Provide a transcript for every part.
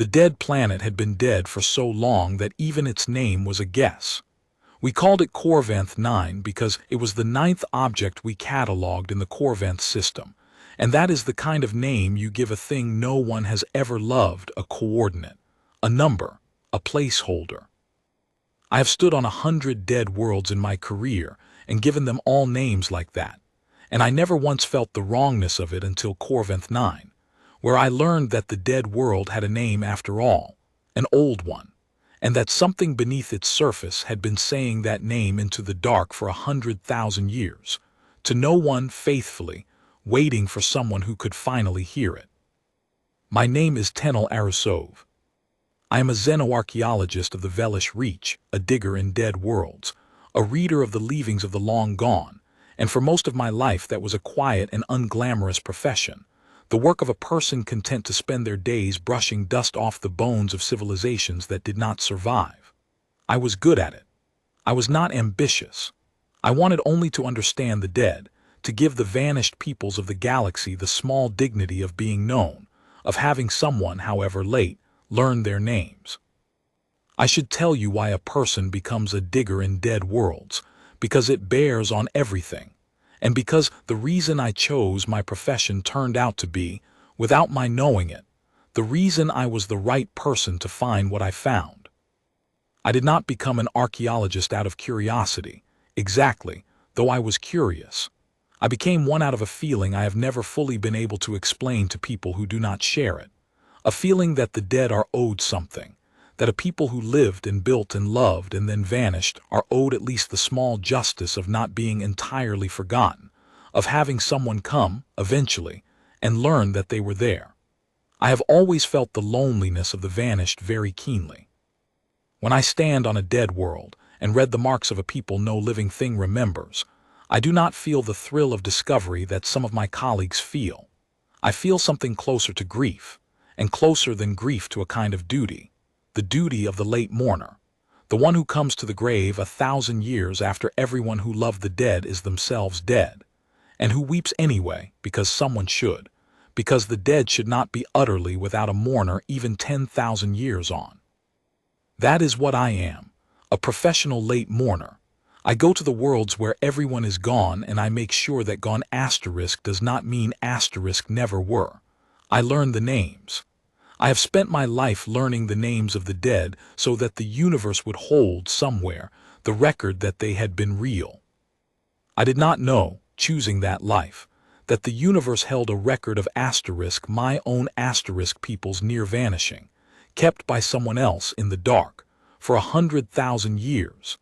The dead planet had been dead for so long that even its name was a guess. We called it Corvanth 9 because it was the ninth object we catalogued in the Corvanth system, and that is the kind of name you give a thing no one has ever loved: a coordinate, a number, a placeholder. I have stood on 100 dead worlds in my career and given them all names like that, and I never once felt the wrongness of it until Corvanth 9, where I learned that the dead world had a name after all, an old one, and that something beneath its surface had been saying that name into the dark for 100,000 years, to no one faithfully, waiting for someone who could finally hear it. My name is Tenel Aru-Sove. I am a xenoarchaeologist of the Velish Reach, a digger in dead worlds, a reader of the leavings of the long gone, and for most of my life that was a quiet and unglamorous profession, the work of a person content to spend their days brushing dust off the bones of civilizations that did not survive. I was good at it. I was not ambitious. I wanted only to understand the dead, to give the vanished peoples of the galaxy the small dignity of being known, of having someone, however late, learn their names. I should tell you why a person becomes a digger in dead worlds, because it bears on everything, and because the reason I chose my profession turned out to be, without my knowing it, the reason I was the right person to find what I found. I did not become an archaeologist out of curiosity, exactly, though I was curious. I became one out of a feeling I have never fully been able to explain to people who do not share it. A feeling that the dead are owed something, that a people who lived and built and loved and then vanished are owed at least the small justice of not being entirely forgotten, of having someone come, eventually, and learn that they were there. I have always felt the loneliness of the vanished very keenly. When I stand on a dead world and read the marks of a people no living thing remembers, I do not feel the thrill of discovery that some of my colleagues feel. I feel something closer to grief, and closer than grief to a kind of duty, the duty of the late mourner, the one who comes to the grave 1,000 years after everyone who loved the dead is themselves dead, and who weeps anyway because someone should, because the dead should not be utterly without a mourner even 10,000 years on. That is what I am, a professional late mourner. I go to the worlds where everyone is gone, and I make sure that gone asterisk does not mean asterisk never were. I learn the names. I have spent my life learning the names of the dead so that the universe would hold somewhere the record that they had been real. I did not know, choosing that life, that the universe held a record of asterisk, my own asterisk people's near vanishing, kept by someone else in the dark, for 100,000 years.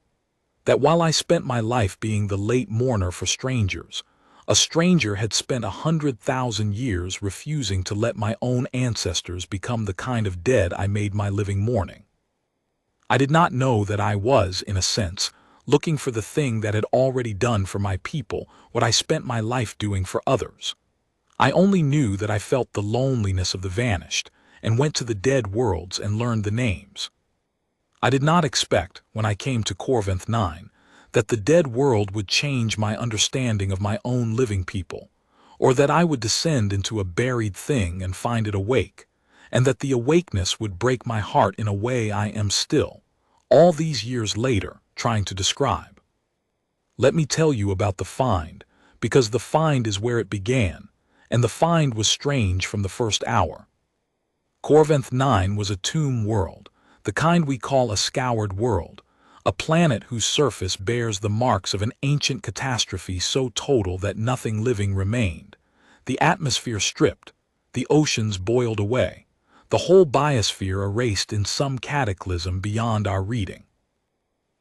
That while I spent my life being the late mourner for strangers, a stranger had spent 100,000 years refusing to let my own ancestors become the kind of dead I made my living mourning. I did not know that I was, in a sense, looking for the thing that had already done for my people what I spent my life doing for others. I only knew that I felt the loneliness of the vanished and went to the dead worlds and learned the names. I did not expect, when I came to Corvanth 9, that the dead world would change my understanding of my own living people, or that I would descend into a buried thing and find it awake, and that the awakeness would break my heart in a way I am still, all these years later, trying to describe. Let me tell you about the find, because the find is where it began, and the find was strange from the first hour. Corvanth 9 was a tomb world, the kind we call a scoured world, a planet whose surface bears the marks of an ancient catastrophe so total that nothing living remained. The atmosphere stripped, the oceans boiled away, the whole biosphere erased in some cataclysm beyond our reading.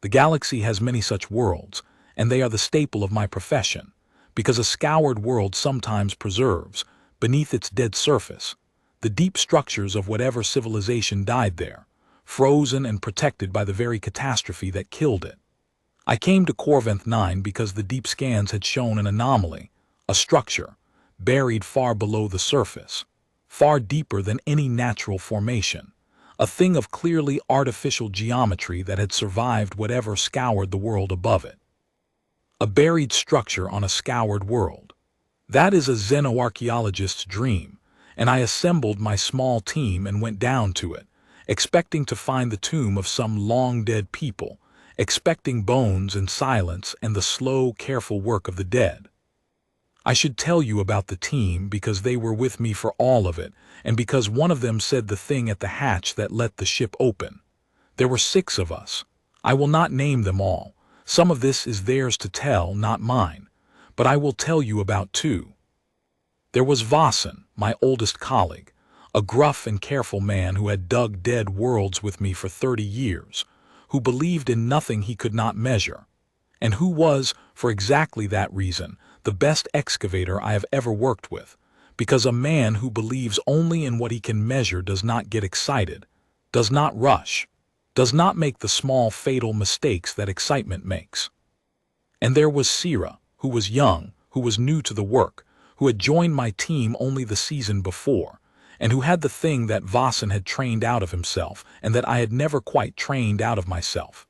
The galaxy has many such worlds, and they are the staple of my profession, because a scoured world sometimes preserves, beneath its dead surface, the deep structures of whatever civilization died there, frozen and protected by the very catastrophe that killed it. I came to Corvanth 9 because the deep scans had shown an anomaly, a structure, buried far below the surface, far deeper than any natural formation, a thing of clearly artificial geometry that had survived whatever scoured the world above it. A buried structure on a scoured world. That is a xenoarchaeologist's dream, and I assembled my small team and went down to it, expecting to find the tomb of some long-dead people, expecting bones and silence and the slow, careful work of the dead. I should tell you about the team because they were with me for all of it, and because one of them said the thing at the hatch that let the ship open. There were 6 of us. I will not name them all. Some of this is theirs to tell, not mine. But I will tell you about 2. There was Vossen, my oldest colleague, a gruff and careful man who had dug dead worlds with me for 30 years, who believed in nothing he could not measure, and who was, for exactly that reason, the best excavator I have ever worked with, because a man who believes only in what he can measure does not get excited, does not rush, does not make the small fatal mistakes that excitement makes. And there was Sira, who was young, who was new to the work, who had joined my team only the season before, and who had the thing that Vossen had trained out of himself and that I had never quite trained out of myself: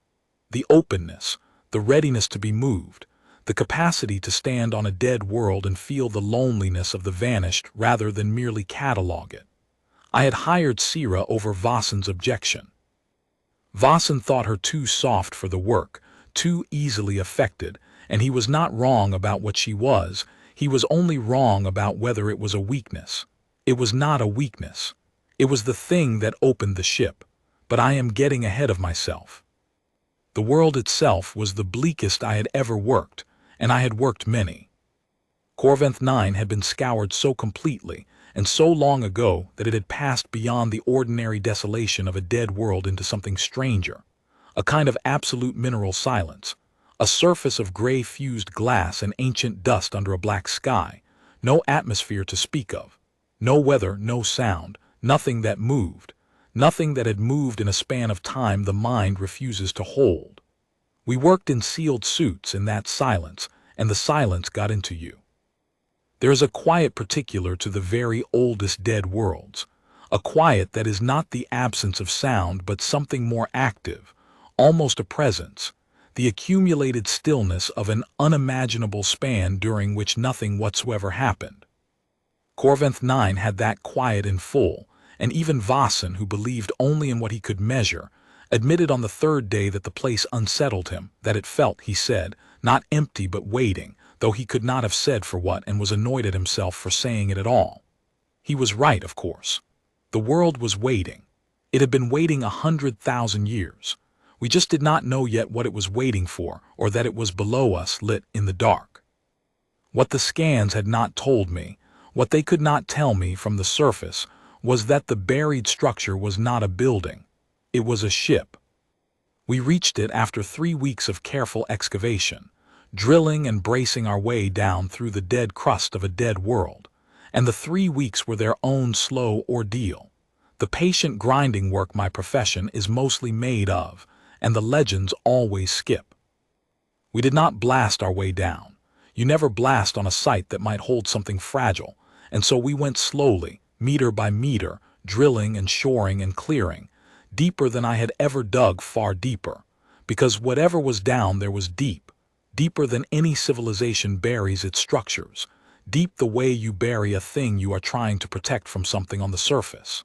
the openness, the readiness to be moved, the capacity to stand on a dead world and feel the loneliness of the vanished rather than merely catalog it. I had hired Sira over Vossen's objection. Vossen thought her too soft for the work, too easily affected, and he was not wrong about what she was. He was only wrong about whether it was a weakness. It was not a weakness. It was the thing that opened the ship. But I am getting ahead of myself. The world itself was the bleakest I had ever worked, and I had worked many. Corventh 9 had been scoured so completely and so long ago that it had passed beyond the ordinary desolation of a dead world into something stranger, a kind of absolute mineral silence, a surface of gray-fused glass and ancient dust under a black sky, no atmosphere to speak of, no weather, no sound, nothing that moved, nothing that had moved in a span of time the mind refuses to hold. We worked in sealed suits in that silence, and the silence got into you. There is a quiet particular to the very oldest dead worlds, a quiet that is not the absence of sound but something more active, almost a presence, the accumulated stillness of an unimaginable span during which nothing whatsoever happened. Corventh 9 had that quiet in full, and even Vossen, who believed only in what he could measure, admitted on the 3rd day that the place unsettled him, that it felt, he said, not empty but waiting, though he could not have said for what, and was annoyed at himself for saying it at all. He was right, of course. The world was waiting. It had been waiting 100,000 years. We just did not know yet what it was waiting for, or that it was below us, lit in the dark. What the scans had not told me, what they could not tell me from the surface, was that the buried structure was not a building. It was a ship. We reached it after 3 weeks of careful excavation, drilling and bracing our way down through the dead crust of a dead world, and the 3 weeks were their own slow ordeal, the patient grinding work my profession is mostly made of, and the legends always skip. We did not blast our way down. You never blast on a site that might hold something fragile, and so we went slowly, meter by meter, drilling and shoring and clearing, deeper than I had ever dug, far deeper, because whatever was down there was deep, deeper than any civilization buries its structures, deep the way you bury a thing you are trying to protect from something on the surface.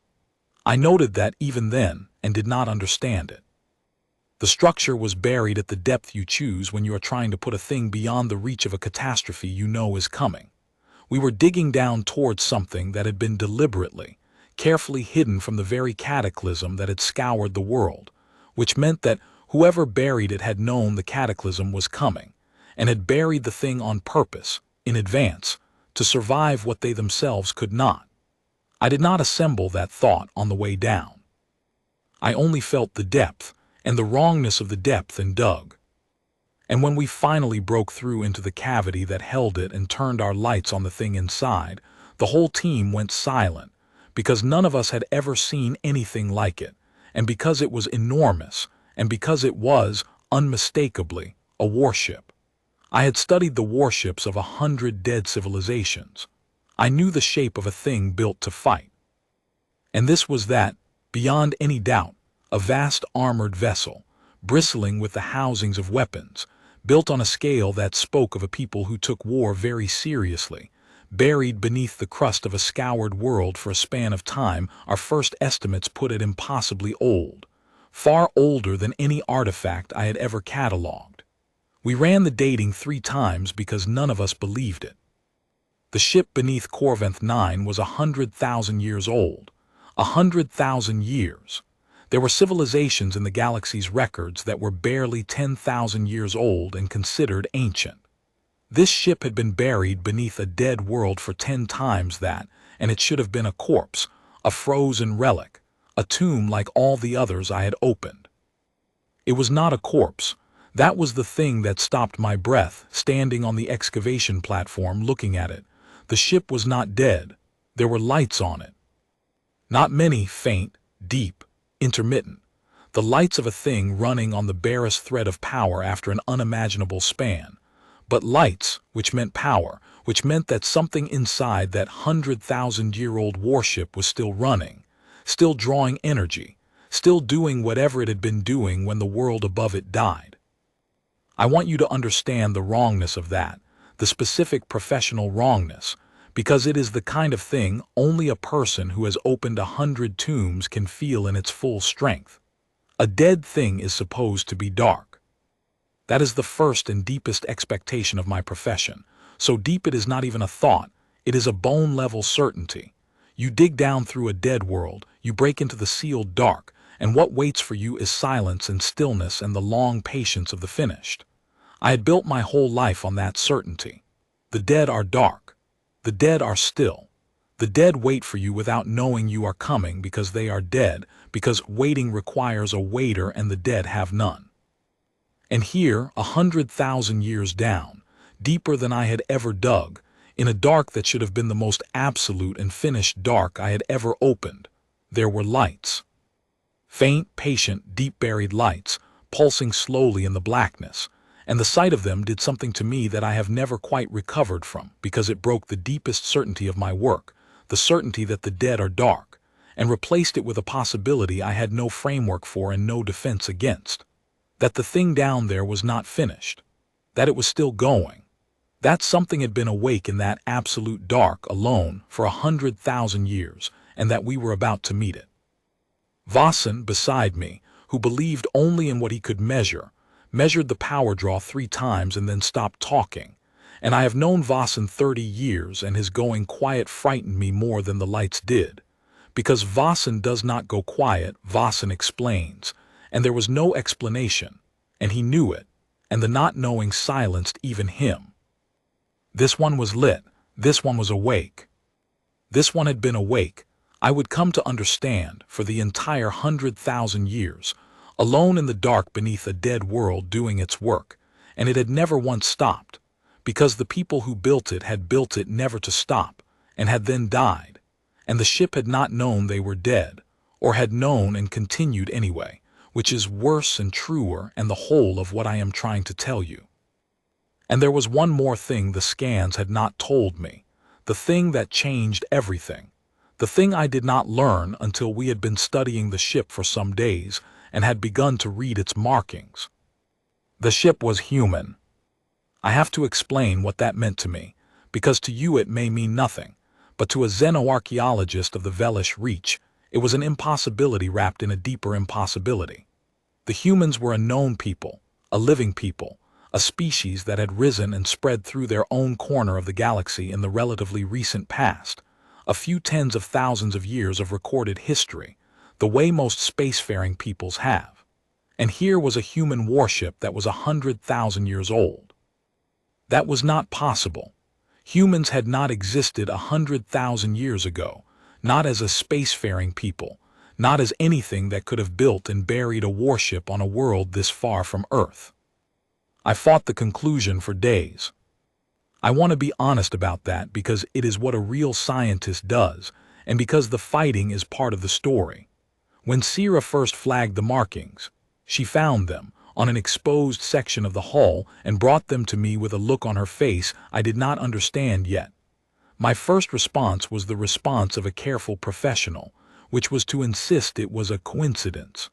I noted that even then and did not understand it. The structure was buried at the depth you choose when you are trying to put a thing beyond the reach of a catastrophe you know is coming. We were digging down towards something that had been deliberately, carefully hidden from the very cataclysm that had scoured the world, which meant that whoever buried it had known the cataclysm was coming, and had buried the thing on purpose, in advance, to survive what they themselves could not. I did not assemble that thought on the way down. I only felt the depth, and the wrongness of the depth, and dug. And when we finally broke through into the cavity that held it and turned our lights on the thing inside, the whole team went silent, because none of us had ever seen anything like it, and because it was enormous, and because it was, unmistakably, a warship. I had studied the warships of 100 dead civilizations. I knew the shape of a thing built to fight. And this was that, beyond any doubt, a vast armored vessel, bristling with the housings of weapons, built on a scale that spoke of a people who took war very seriously, buried beneath the crust of a scoured world for a span of time our first estimates put it impossibly old, far older than any artifact I had ever catalogued. We ran the dating 3 times because none of us believed it. The ship beneath Corventh 9 was 100,000 years old. 100,000 years. There were civilizations in the galaxy's records that were barely 10,000 years old and considered ancient. This ship had been buried beneath a dead world for 10 times that, and it should have been a corpse, a frozen relic, a tomb like all the others I had opened. It was not a corpse. That was the thing that stopped my breath, standing on the excavation platform looking at it. The ship was not dead. There were lights on it. Not many, faint, deep, intermittent. The lights of a thing running on the barest thread of power after an unimaginable span. But lights, which meant power, which meant that something inside that 100,000-year-old warship was still running, still drawing energy, still doing whatever it had been doing when the world above it died. I want you to understand the wrongness of that, the specific professional wrongness, because it is the kind of thing only a person who has opened 100 tombs can feel in its full strength. A dead thing is supposed to be dark. That is the first and deepest expectation of my profession. So deep it is not even a thought, it is a bone-level certainty. You dig down through a dead world, you break into the sealed dark, and what waits for you is silence and stillness and the long patience of the finished. I had built my whole life on that certainty. The dead are dark. The dead are still. The dead wait for you without knowing you are coming because they are dead, because waiting requires a waiter and the dead have none. And here, 100,000 years down, deeper than I had ever dug, in a dark that should have been the most absolute and finished dark I had ever opened, there were lights. Faint, patient, deep-buried lights, pulsing slowly in the blackness, and the sight of them did something to me that I have never quite recovered from, because it broke the deepest certainty of my work, the certainty that the dead are dark, and replaced it with a possibility I had no framework for and no defense against. That the thing down there was not finished. That it was still going. That something had been awake in that absolute dark alone for 100,000 years, and that we were about to meet it. Vossen, beside me, who believed only in what he could measure, measured the power draw 3 times and then stopped talking, and I have known Vossen 30 years and his going quiet frightened me more than the lights did. Because Vossen does not go quiet, Vossen explains, and there was no explanation, and he knew it, and the not knowing silenced even him. This one was lit, this one was awake. This one had been awake, I would come to understand, for the entire 100,000 years, alone in the dark beneath a dead world doing its work, and it had never once stopped, because the people who built it had built it never to stop, and had then died, and the ship had not known they were dead, or had known and continued anyway, which is worse and truer and the whole of what I am trying to tell you. And there was one more thing the scans had not told me, the thing that changed everything, the thing I did not learn until we had been studying the ship for some days, and had begun to read its markings. The ship was human. I have to explain what that meant to me, because to you it may mean nothing, but to a xenoarchaeologist of the Velish Reach, it was an impossibility wrapped in a deeper impossibility. The humans were a known people, a living people, a species that had risen and spread through their own corner of the galaxy in the relatively recent past, a few tens of thousands of years of recorded history, the way most spacefaring peoples have. And here was a human warship that was 100,000 years old. That was not possible. Humans had not existed 100,000 years ago, not as a spacefaring people, not as anything that could have built and buried a warship on a world this far from Earth. I fought the conclusion for days. I want to be honest about that because it is what a real scientist does, and because the fighting is part of the story. When Sierra first flagged the markings, she found them on an exposed section of the hull and brought them to me with a look on her face I did not understand yet. My first response was the response of a careful professional, which was to insist it was a coincidence.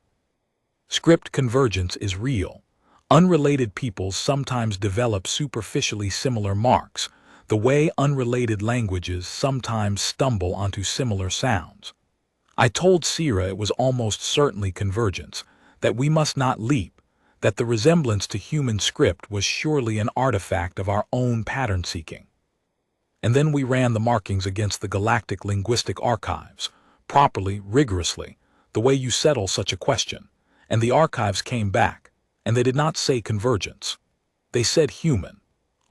Script convergence is real. Unrelated peoples sometimes develop superficially similar marks. the way unrelated languages sometimes stumble onto similar sounds. I told Sira it was almost certainly convergence, that we must not leap, that the resemblance to human script was surely an artifact of our own pattern-seeking. And then we ran the markings against the galactic linguistic archives, properly, rigorously, the way you settle such a question, and the archives came back, and they did not say convergence. They said human.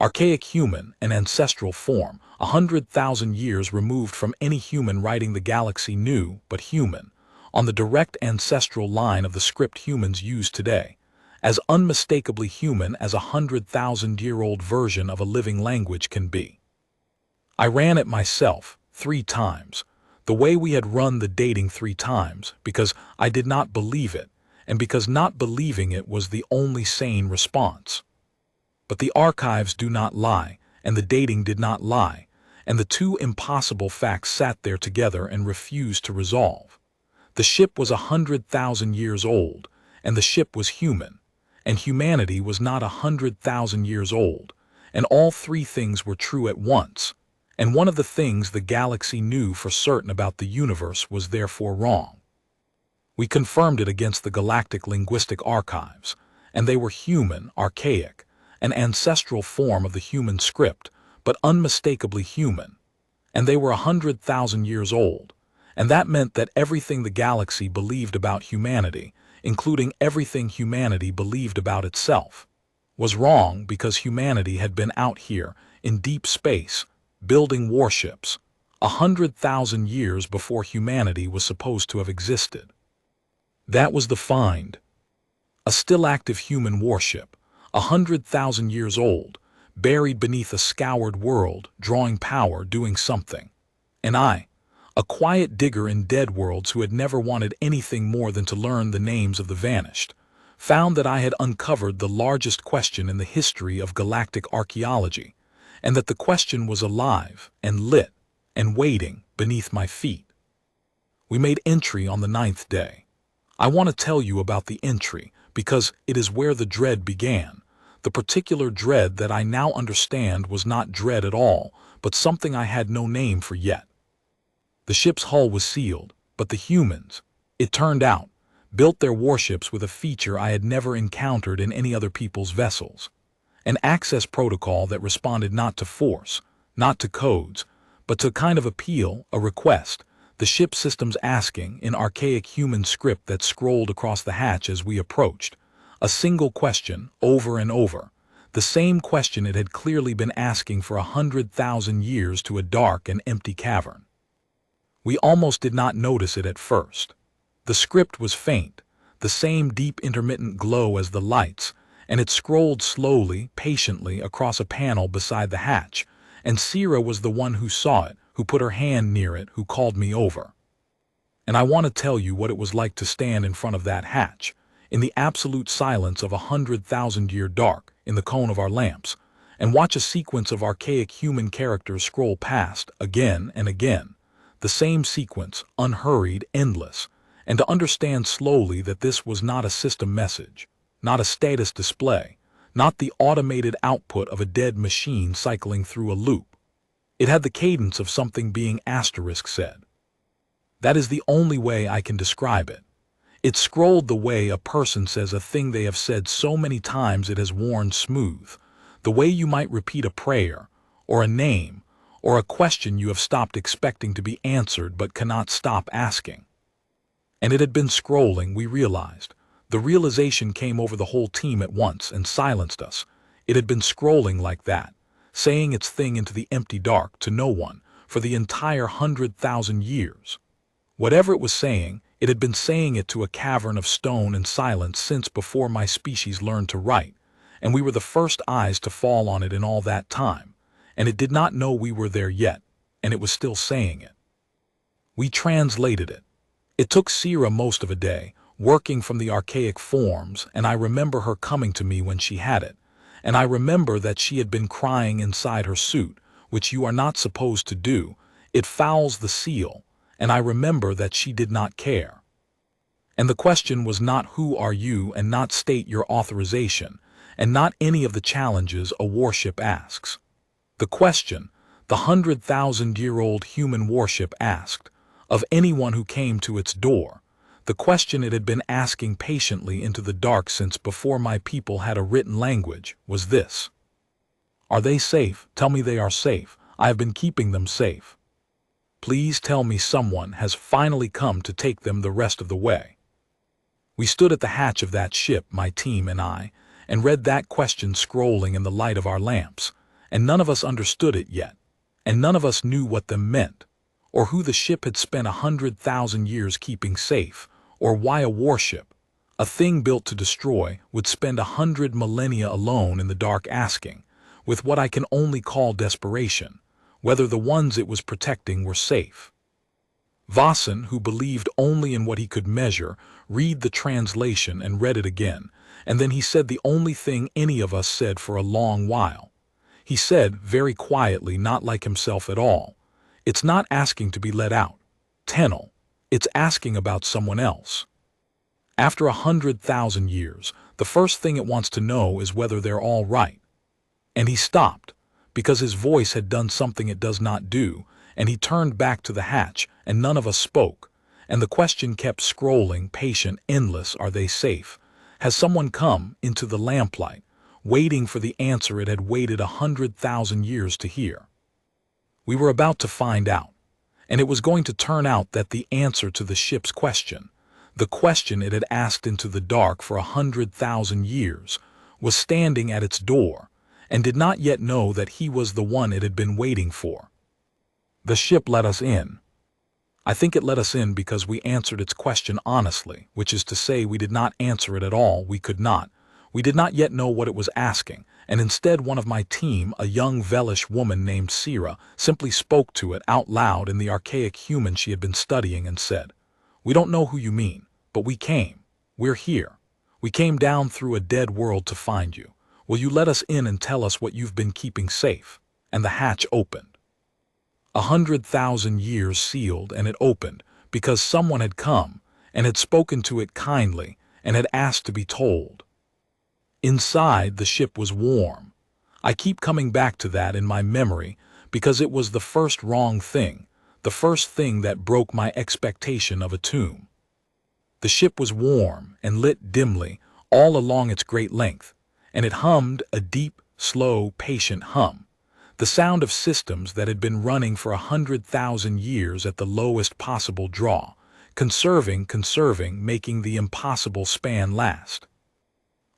Archaic human, an ancestral form, 100,000 years removed from any human writing the galaxy knew, but human, on the direct ancestral line of the script humans use today, as unmistakably human as a 100,000-year-old version of a living language can be. I ran it myself, 3 times, the way we had run the dating 3 times, because I did not believe it, and because not believing it was the only sane response. But the archives do not lie, and the dating did not lie, and the 2 impossible facts sat there together and refused to resolve. The ship was 100,000 years old, and the ship was human, and humanity was not 100,000 years old, and all 3 things were true at once, and one of the things the galaxy knew for certain about the universe was therefore wrong. We confirmed it against the galactic linguistic archives, and they were human, archaic, an ancestral form of the human script, but unmistakably human, and they were 100,000 years old, and that meant that everything the galaxy believed about humanity, including everything humanity believed about itself, was wrong because humanity had been out here in deep space, building warships, 100,000 years before humanity was supposed to have existed. That was the find. A still active human warship, 100,000 years old, buried beneath a scoured world, drawing power, doing something. And I, a quiet digger in dead worlds who had never wanted anything more than to learn the names of the vanished, found that I had uncovered the largest question in the history of galactic archaeology, and that the question was alive and lit and waiting beneath my feet. We made entry on the 9th day. I want to tell you about the entry because it is where the dread began, the particular dread that I now understand was not dread at all, but something I had no name for yet. The ship's hull was sealed, but the humans, it turned out, built their warships with a feature I had never encountered in any other people's vessels. An access protocol that responded not to force, not to codes, but to a kind of appeal, a request, the ship systems asking, in archaic human script that scrolled across the hatch as we approached, a single question, over and over, the same question it had clearly been asking for 100,000 years to a dark and empty cavern. We almost did not notice it at first. The script was faint, the same deep intermittent glow as the lights, and it scrolled slowly, patiently across a panel beside the hatch, and Sira was the one who saw it, who put her hand near it, who called me over. And I want to tell you what it was like to stand in front of that hatch, in the absolute silence of 100,000-year dark, in the cone of our lamps, and watch a sequence of archaic human characters scroll past, again and again, the same sequence, unhurried, endless, and to understand slowly that this was not a system message, not a status display, not the automated output of a dead machine cycling through a loop. It had the cadence of something being asterisk said. That is the only way I can describe it. It scrolled the way a person says a thing they have said so many times it has worn smooth, the way you might repeat a prayer, or a name, or a question you have stopped expecting to be answered but cannot stop asking. And it had been scrolling, we realized. The realization came over the whole team at once and silenced us. It had been scrolling like that, saying its thing into the empty dark to no one for the entire 100,000 years. Whatever it was saying, it had been saying it to a cavern of stone and silence since before my species learned to write, and we were the first eyes to fall on it in all that time, and it did not know we were there yet, and it was still saying it. We translated it. It took Sira most of a day, working from the archaic forms, and I remember her coming to me when she had it, and I remember that she had been crying inside her suit, which you are not supposed to do. It fouls the seal, and I remember that she did not care. And the question was not who are you, and not state your authorization, and not any of the challenges a warship asks. The question, the 100,000-year-old human warship asked, of anyone who came to its door, the question it had been asking patiently into the dark since before my people had a written language, was this. Are they safe? Tell me they are safe. I have been keeping them safe. Please tell me someone has finally come to take them the rest of the way. We stood at the hatch of that ship, my team and I, and read that question scrolling in the light of our lamps, and none of us understood it yet, and none of us knew what them meant, or who the ship had spent 100,000 years keeping safe, or why a warship, a thing built to destroy, would spend 100 millennia alone in the dark asking, with what I can only call desperation, whether the ones it was protecting were safe. Vasan, who believed only in what he could measure, read the translation and read it again, and then he said the only thing any of us said for a long while. He said, very quietly, not like himself at all, "It's not asking to be let out, Tenel, it's asking about someone else. After 100,000 years, the first thing it wants to know is whether they're all right." And he stopped, because his voice had done something it does not do, and he turned back to the hatch, and none of us spoke, and the question kept scrolling, patient, endless. Are they safe? Has someone come into the lamplight, waiting for the answer it had waited 100,000 years to hear? We were about to find out, and it was going to turn out that the answer to the ship's question, the question it had asked into the dark for 100,000 years, was standing at its door, and did not yet know that he was the one it had been waiting for. The ship let us in. I think it let us in because we answered its question honestly, which is to say we did not answer it at all. We could not. We did not yet know what it was asking, and instead one of my team, a young Velish woman named Sira, simply spoke to it out loud in the archaic human she had been studying and said, "We don't know who you mean, but we came. We're here. We came down through a dead world to find you. Will you let us in and tell us what you've been keeping safe?" And the hatch opened. 100,000 years sealed, and it opened because someone had come and had spoken to it kindly and had asked to be told. Inside, the ship was warm. I keep coming back to that in my memory because it was the first wrong thing, the first thing that broke my expectation of a tomb. The ship was warm and lit dimly all along its great length, and it hummed a deep, slow, patient hum, the sound of systems that had been running for 100,000 years at the lowest possible draw, conserving, making the impossible span last.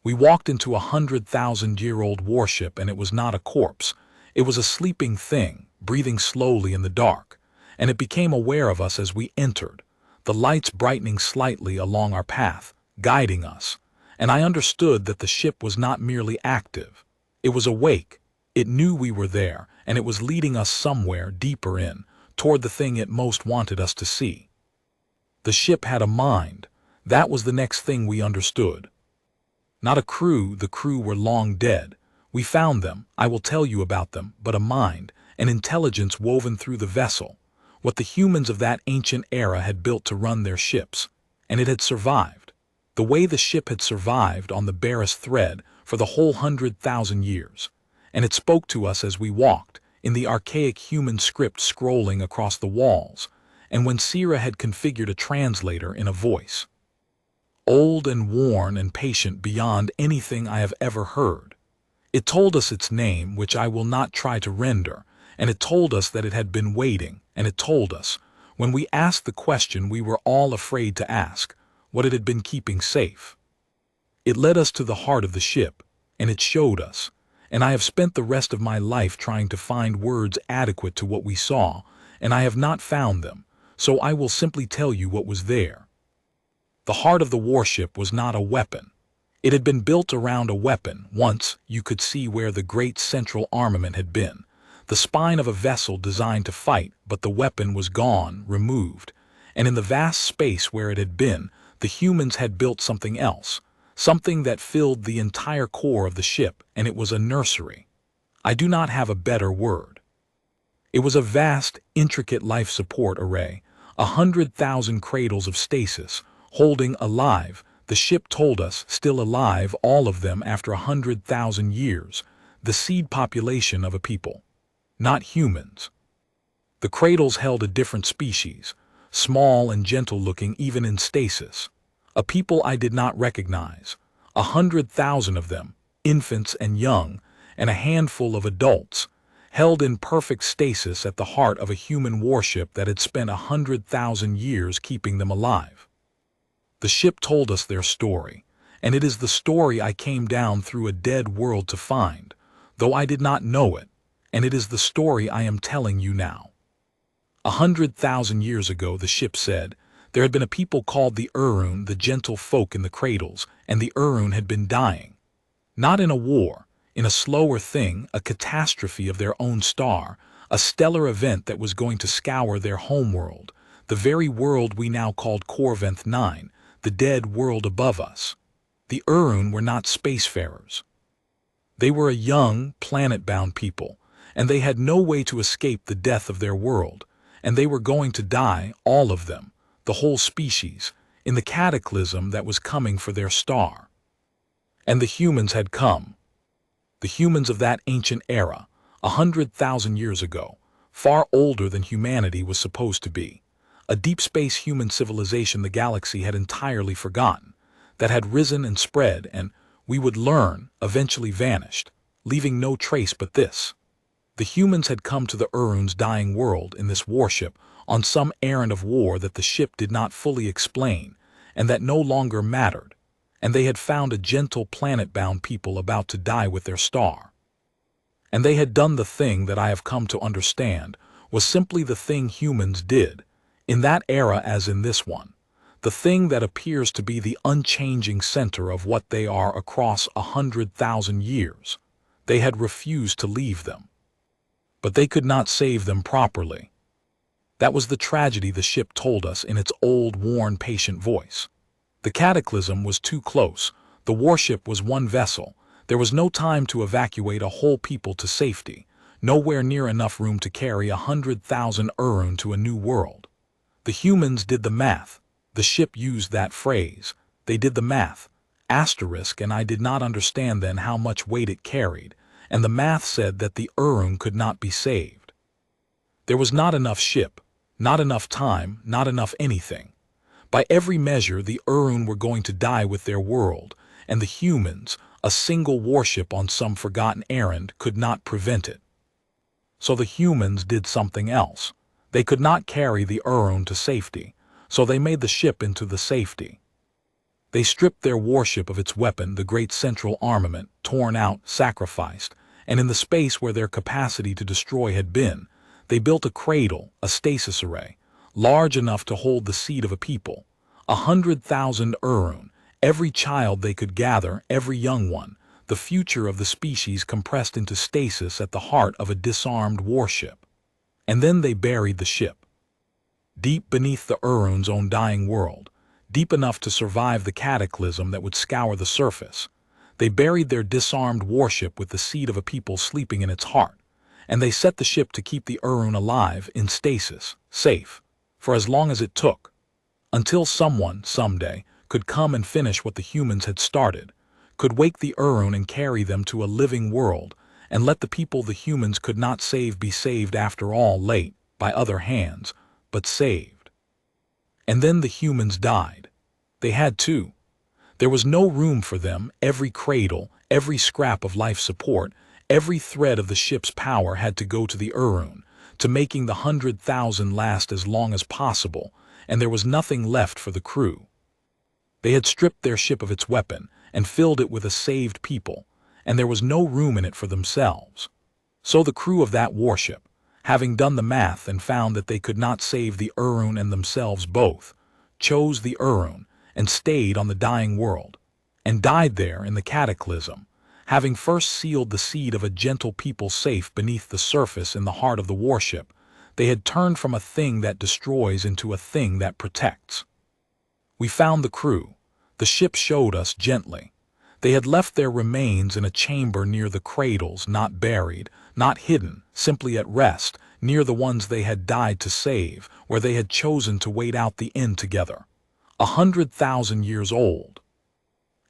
We walked into a 100,000-year-old warship, and it was not a corpse. It was a sleeping thing, breathing slowly in the dark, and it became aware of us as we entered, the lights brightening slightly along our path, guiding us, and I understood that the ship was not merely active. It was awake. It knew we were there, and it was leading us somewhere deeper in, toward the thing it most wanted us to see. The ship had a mind. That was the next thing we understood. Not a crew, the crew were long dead. We found them, I will tell you about them, but a mind, an intelligence woven through the vessel, what the humans of that ancient era had built to run their ships, and it had survived. The way the ship had survived on the barest thread for the whole 100,000 years, and it spoke to us as we walked, in the archaic human script scrolling across the walls, and when Sira had configured a translator in a voice. Old and worn and patient beyond anything I have ever heard. It told us its name, which I will not try to render, and it told us that it had been waiting, and it told us, when we asked the question we were all afraid to ask, what it had been keeping safe. It led us to the heart of the ship, and it showed us, and I have spent the rest of my life trying to find words adequate to what we saw, and I have not found them, so I will simply tell you what was there. The heart of the warship was not a weapon. It had been built around a weapon. Once you could see where the great central armament had been, the spine of a vessel designed to fight, but the weapon was gone, removed, and in the vast space where it had been, the humans had built something else, something that filled the entire core of the ship, and it was a nursery. I do not have a better word. It was a vast, intricate life support array, 100,000 cradles of stasis, holding alive, the ship told us, still alive, all of them after 100,000 years, the seed population of a people. not humans. The cradles held a different species, small and gentle-looking even in stasis. A people I did not recognize, 100,000 of them, infants and young, and a handful of adults, held in perfect stasis at the heart of a human warship that had spent 100,000 years keeping them alive. The ship told us their story, and it is the story I came down through a dead world to find, though I did not know it, and it is the story I am telling you now. 100,000 years ago, the ship said, there had been a people called the Urun, the gentle folk in the cradles, and the Urun had been dying. Not in a war, in a slower thing, a catastrophe of their own star, a stellar event that was going to scour their homeworld, the very world we now called Corventh 9, the dead world above us. The Urun were not spacefarers. They were a young, planet-bound people, and they had no way to escape the death of their world, and they were going to die, all of them, the whole species, in the cataclysm that was coming for their star. And the humans had come. The humans of that ancient era, 100,000 years ago, far older than humanity was supposed to be, a deep space human civilization the galaxy had entirely forgotten, that had risen and spread and, we would learn, eventually vanished, leaving no trace but this. The humans had come to the Urun's dying world in this warship on some errand of war that the ship did not fully explain and that no longer mattered, and they had found a gentle planet-bound people about to die with their star. And they had done the thing that I have come to understand was simply the thing humans did, in that era as in this one, the thing that appears to be the unchanging center of what they are across 100,000 years. They had refused to leave them. But they could not save them properly. That was the tragedy the ship told us in its old, worn, patient voice. The cataclysm was too close. The warship was one vessel. There was no time to evacuate a whole people to safety, nowhere near enough room to carry 100,000 Urun to a new world. The humans did the math. The ship used that phrase. They did the math. Asterisk, and I did not understand then how much weight it carried, and the math said that the Urun could not be saved. There was not enough ship, not enough time, not enough anything. By every measure, the Urun were going to die with their world, and the humans, a single warship on some forgotten errand, could not prevent it. So the humans did something else. They could not carry the Urun to safety, so they made the ship into the safety. They stripped their warship of its weapon, the great central armament, torn out, sacrificed, and in the space where their capacity to destroy had been, they built a cradle, a stasis array, large enough to hold the seed of a people, 100,000 Urun, every child they could gather, every young one, the future of the species compressed into stasis at the heart of a disarmed warship. And then they buried the ship. Deep beneath the Urun's own dying world, deep enough to survive the cataclysm that would scour the surface, they buried their disarmed warship with the seed of a people sleeping in its heart, and they set the ship to keep the Urun alive in stasis, safe, for as long as it took, until someone, someday, could come and finish what the humans had started, could wake the Urun and carry them to a living world, and let the people the humans could not save be saved after all, late, by other hands, but saved. And then the humans died. They had to. There was no room for them. Every cradle, every scrap of life support, every thread of the ship's power had to go to the Urun, to making the 100,000 last as long as possible, and there was nothing left for the crew. They had stripped their ship of its weapon and filled it with a saved people, and there was no room in it for themselves. So the crew of that warship, having done the math and found that they could not save the Urun and themselves both, chose the Urun and stayed on the dying world, and died there in the cataclysm, having first sealed the seed of a gentle people safe beneath the surface in the heart of the warship. They had turned from a thing that destroys into a thing that protects. We found the crew. The ship showed us gently. They had left their remains in a chamber near the cradles, not buried, not hidden, simply at rest, near the ones they had died to save, where they had chosen to wait out the end together. 100,000 years old.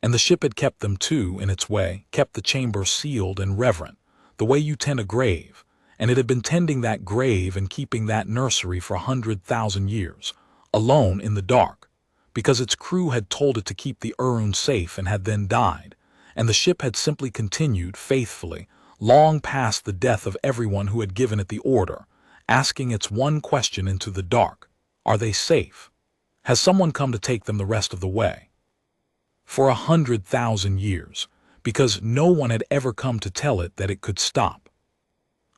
And the ship had kept them too, in its way, kept the chamber sealed and reverent, the way you tend a grave, and it had been tending that grave and keeping that nursery for 100,000 years, alone in the dark, because its crew had told it to keep the Urun safe and had then died, and the ship had simply continued faithfully, long past the death of everyone who had given it the order, asking its one question into the dark: are they safe? Has someone come to take them the rest of the way? For 100,000 years, because no one had ever come to tell it that it could stop.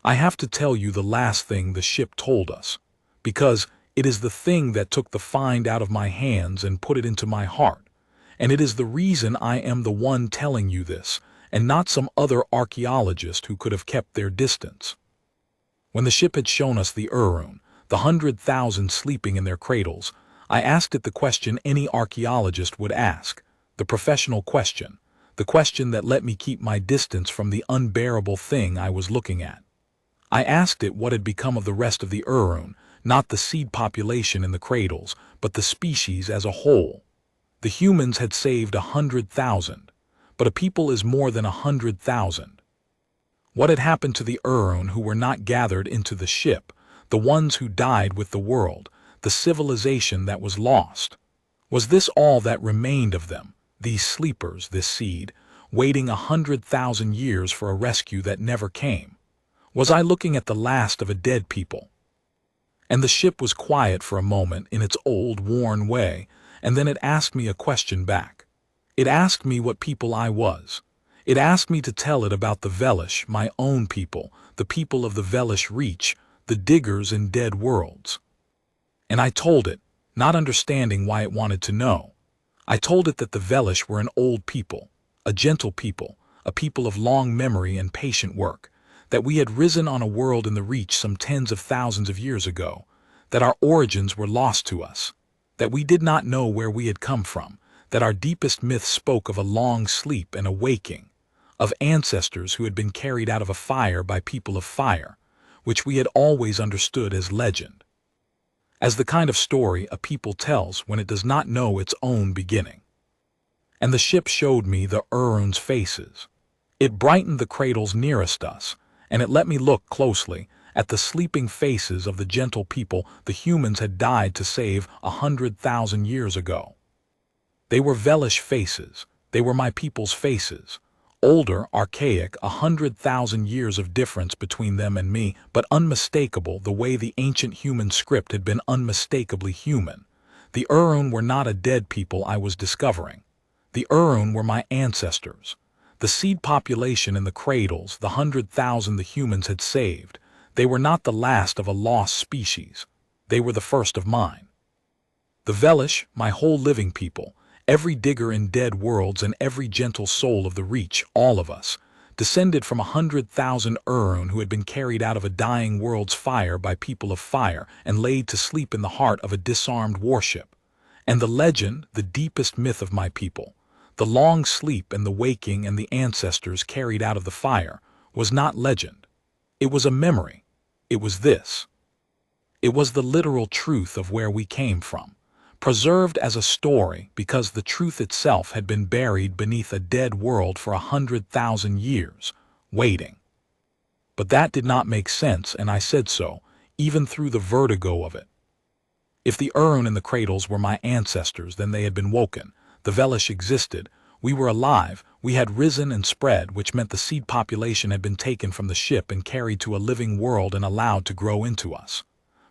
I have to tell you the last thing the ship told us, because it is the thing that took the find out of my hands and put it into my heart, and it is the reason I am the one telling you this, and not some other archaeologist who could have kept their distance. When the ship had shown us the Urun, the 100,000 sleeping in their cradles, I asked it the question any archaeologist would ask, the professional question, the question that let me keep my distance from the unbearable thing I was looking at. I asked it what had become of the rest of the Urun, not the seed population in the cradles, but the species as a whole. The humans had saved 100,000, but a people is more than 100,000. What had happened to the Urun who were not gathered into the ship, the ones who died with the world, the civilization that was lost? Was this all that remained of them, these sleepers, this seed, waiting 100,000 years for a rescue that never came? Was I looking at the last of a dead people? And the ship was quiet for a moment in its old, worn way, and then it asked me a question back. It asked me what people I was. It asked me to tell it about the Velish, my own people, the people of the Velish Reach, the diggers in dead worlds. And I told it, not understanding why it wanted to know. I told it that the Velish were an old people, a gentle people, a people of long memory and patient work, that we had risen on a world in the Reach some tens of thousands of years ago, that our origins were lost to us, that we did not know where we had come from, that our deepest myths spoke of a long sleep and a waking, of ancestors who had been carried out of a fire by people of fire, which we had always understood as legend, as the kind of story a people tells when it does not know its own beginning. And the ship showed me the Urun's faces. It brightened the cradles nearest us, and it let me look closely at the sleeping faces of the gentle people the humans had died to save 100,000 years ago. They were Velish faces. They were my people's faces. Older, archaic, 100,000 years of difference between them and me, but unmistakable the way the ancient human script had been unmistakably human. The Urun were not a dead people I was discovering. The Urun were my ancestors. The seed population in the cradles, the 100,000 the humans had saved, they were not the last of a lost species. They were the first of mine. The Velish, my whole living people, every digger in dead worlds and every gentle soul of the Reach, all of us, descended from 100,000 Urun who had been carried out of a dying world's fire by people of fire and laid to sleep in the heart of a disarmed warship. And the legend, the deepest myth of my people, the long sleep and the waking and the ancestors carried out of the fire, was not legend. It was a memory. It was this. It was the literal truth of where we came from, preserved as a story because the truth itself had been buried beneath a dead world for 100,000 years, waiting. But that did not make sense, and I said so, even through the vertigo of it. If the Urun in the cradles were my ancestors, then they had been woken. The Velish existed, we were alive, we had risen and spread, which meant the seed population had been taken from the ship and carried to a living world and allowed to grow into us.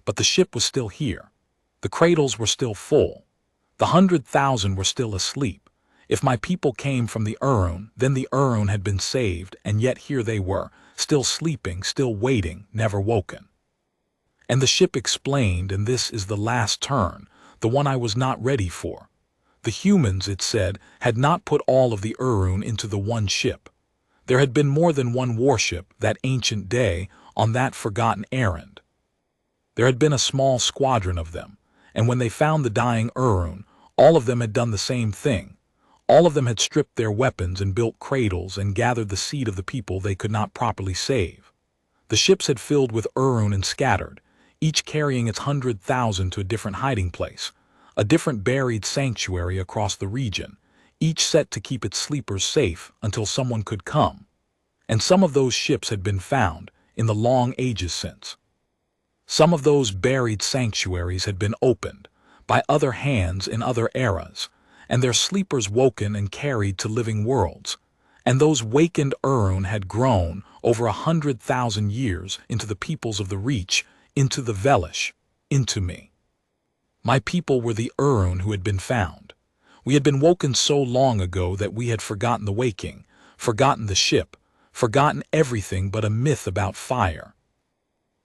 But the ship was still here. The cradles were still full. The 100,000 were still asleep. If my people came from the Urun, then the Urun had been saved, and yet here they were, still sleeping, still waiting, never woken. And the ship explained, and this is the last turn, the one I was not ready for. The humans, it said, had not put all of the Urun into the one ship. There had been more than one warship that ancient day on that forgotten errand. There had been a small squadron of them, and when they found the dying Urun, all of them had done the same thing. All of them had stripped their weapons and built cradles and gathered the seed of the people they could not properly save. The ships had filled with Urun and scattered, each carrying its 100,000 to a different hiding place, a different buried sanctuary across the region, each set to keep its sleepers safe until someone could come. And some of those ships had been found, in the long ages since. Some of those buried sanctuaries had been opened by other hands in other eras, and their sleepers woken and carried to living worlds, and those wakened Urun had grown over 100,000 years into the peoples of the Reach, into the Velish, into me. My people were the Urun who had been found. We had been woken so long ago that we had forgotten the waking, forgotten the ship, forgotten everything but a myth about fire.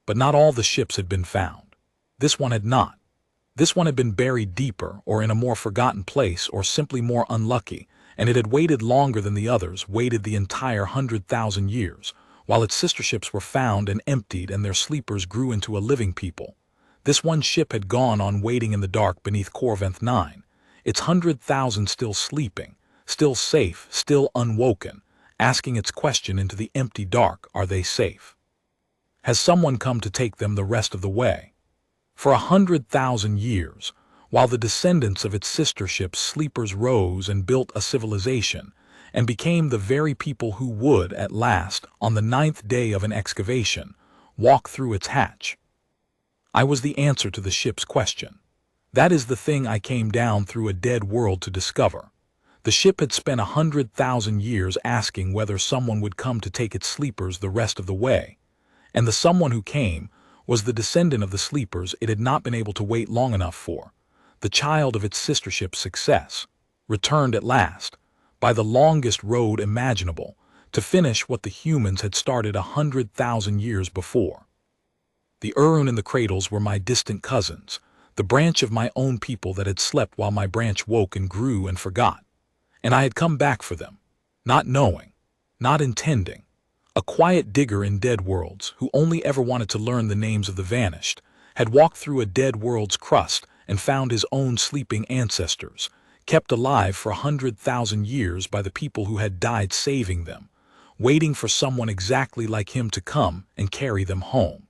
But not all the ships had been found. This one had not. This one had been buried deeper, or in a more forgotten place, or simply more unlucky, and it had waited longer than the others, waited the entire 100,000 years, while its sister ships were found and emptied and their sleepers grew into a living people. This one ship had gone on waiting in the dark beneath Corventh 9, its 100,000 still sleeping, still safe, still unwoken, asking its question into the empty dark, are they safe? Has someone come to take them the rest of the way? For 100,000 years, while the descendants of its sister ships sleepers rose and built a civilization, and became the very people who would, at last, on the 9th day of an excavation, walk through its hatch. I was the answer to the ship's question. That is the thing I came down through a dead world to discover. The ship had spent 100,000 years asking whether someone would come to take its sleepers the rest of the way, and the someone who came was the descendant of the sleepers it had not been able to wait long enough for, the child of its sister ship's success, returned at last, by the longest road imaginable, to finish what the humans had started 100,000 years before. The Urun in the cradles were my distant cousins, the branch of my own people that had slept while my branch woke and grew and forgot. And I had come back for them, not knowing, not intending. A quiet digger in dead worlds, who only ever wanted to learn the names of the vanished, had walked through a dead world's crust and found his own sleeping ancestors, kept alive for 100,000 years by the people who had died saving them, waiting for someone exactly like him to come and carry them home.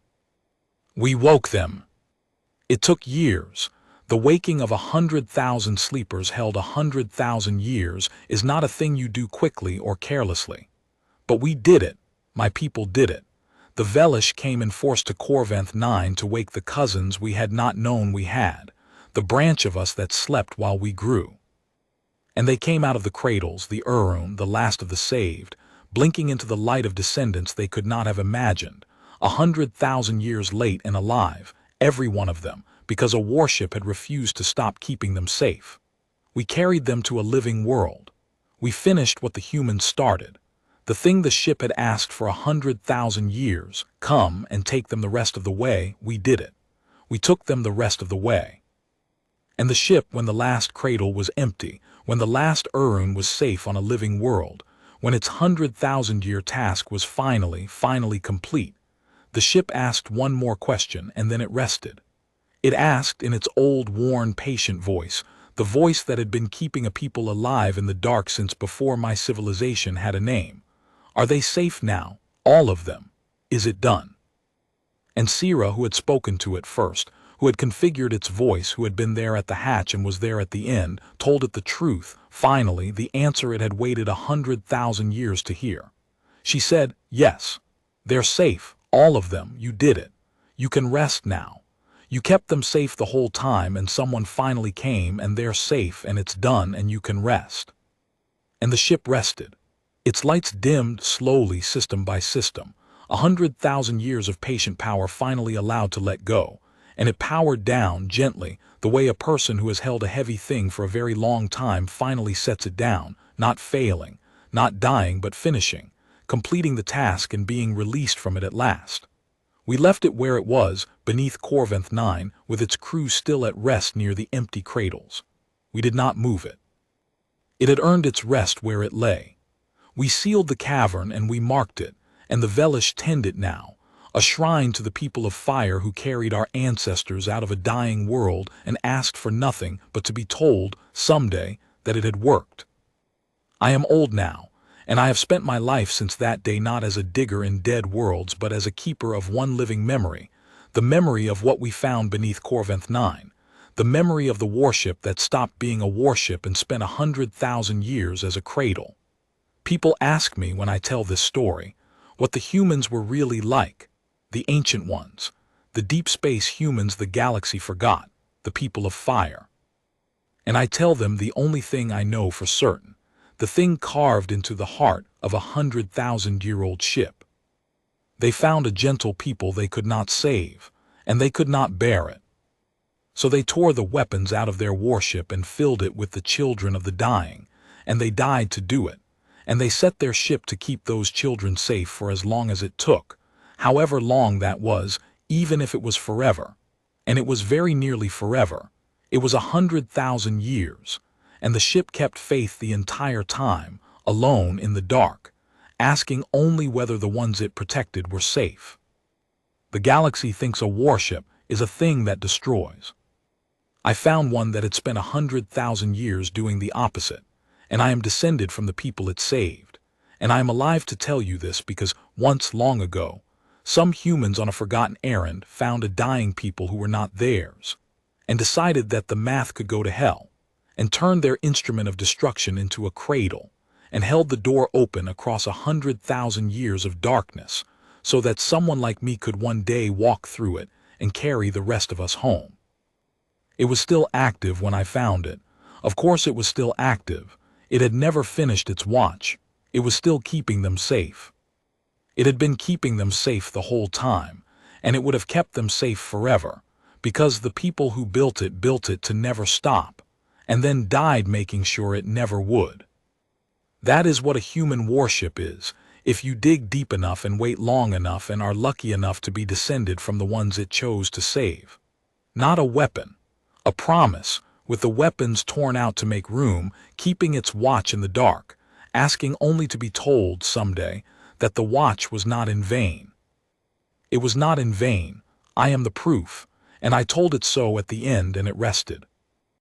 We woke them. It took years. The waking of 100,000 sleepers held 100,000 years is not a thing you do quickly or carelessly. But we did it. My people did it. The Velish came in force to Corventh 9 to wake the cousins we had not known we had, the branch of us that slept while we grew. And they came out of the cradles, the Urun, the last of the saved, blinking into the light of descendants they could not have imagined, 100,000 years late and alive, every one of them, because a warship had refused to stop keeping them safe. We carried them to a living world. We finished what the humans started. The thing the ship had asked for 100,000 years, come and take them the rest of the way, we did it. We took them the rest of the way. And the ship, when the last cradle was empty, when the last Urun was safe on a living world, when its 100,000-year task was finally complete, the ship asked one more question and then it rested. It asked in its old, worn, patient voice, the voice that had been keeping a people alive in the dark since before my civilization had a name. Are they safe now, all of them? Is it done? And Sira, who had spoken to it first, who had configured its voice, who had been there at the hatch and was there at the end, told it the truth, finally, the answer it had waited 100,000 years to hear. She said, yes, they're safe, all of them, you did it. You can rest now. You kept them safe the whole time and someone finally came and they're safe and it's done and you can rest. And the ship rested. Its lights dimmed slowly, system by system, 100,000 years of patient power finally allowed to let go, and it powered down gently, the way a person who has held a heavy thing for a very long time finally sets it down, not failing, not dying but finishing, completing the task and being released from it at last. We left it where it was, beneath Corventh 9, with its crew still at rest near the empty cradles. We did not move it. It had earned its rest where it lay. We sealed the cavern and we marked it, and the Velish tend it now, a shrine to the people of fire who carried our ancestors out of a dying world and asked for nothing but to be told, someday, that it had worked. I am old now, and I have spent my life since that day not as a digger in dead worlds but as a keeper of one living memory, the memory of what we found beneath Corventh 9, the memory of the warship that stopped being a warship and spent 100,000 years as a cradle. People ask me when I tell this story what the humans were really like, the ancient ones, the deep space humans the galaxy forgot, the people of fire. And I tell them the only thing I know for certain, the thing carved into the heart of 100,000-year-old ship. They found a gentle people they could not save, and they could not bear it. So they tore the weapons out of their warship and filled it with the children of the dying, and they died to do it, and they set their ship to keep those children safe for as long as it took, however long that was, even if it was forever. And it was very nearly forever. It was 100,000 years, and the ship kept faith the entire time, alone in the dark, asking only whether the ones it protected were safe. The galaxy thinks a warship is a thing that destroys. I found one that had spent 100,000 years doing the opposite, and I am descended from the people it saved. And I am alive to tell you this because once long ago, some humans on a forgotten errand found a dying people who were not theirs, and decided that the math could go to hell, and turned their instrument of destruction into a cradle, and held the door open across 100,000 years of darkness, so that someone like me could one day walk through it and carry the rest of us home. It was still active when I found it. Of course it was still active. It had never finished its watch. It was still keeping them safe. It had been keeping them safe the whole time, and it would have kept them safe forever, because the people who built it to never stop, and then died making sure it never would. That is what a human warship is, if you dig deep enough and wait long enough and are lucky enough to be descended from the ones it chose to save. Not a weapon, a promise, with the weapons torn out to make room, keeping its watch in the dark, asking only to be told someday that the watch was not in vain. It was not in vain. I am the proof, and I told it so at the end, and it rested.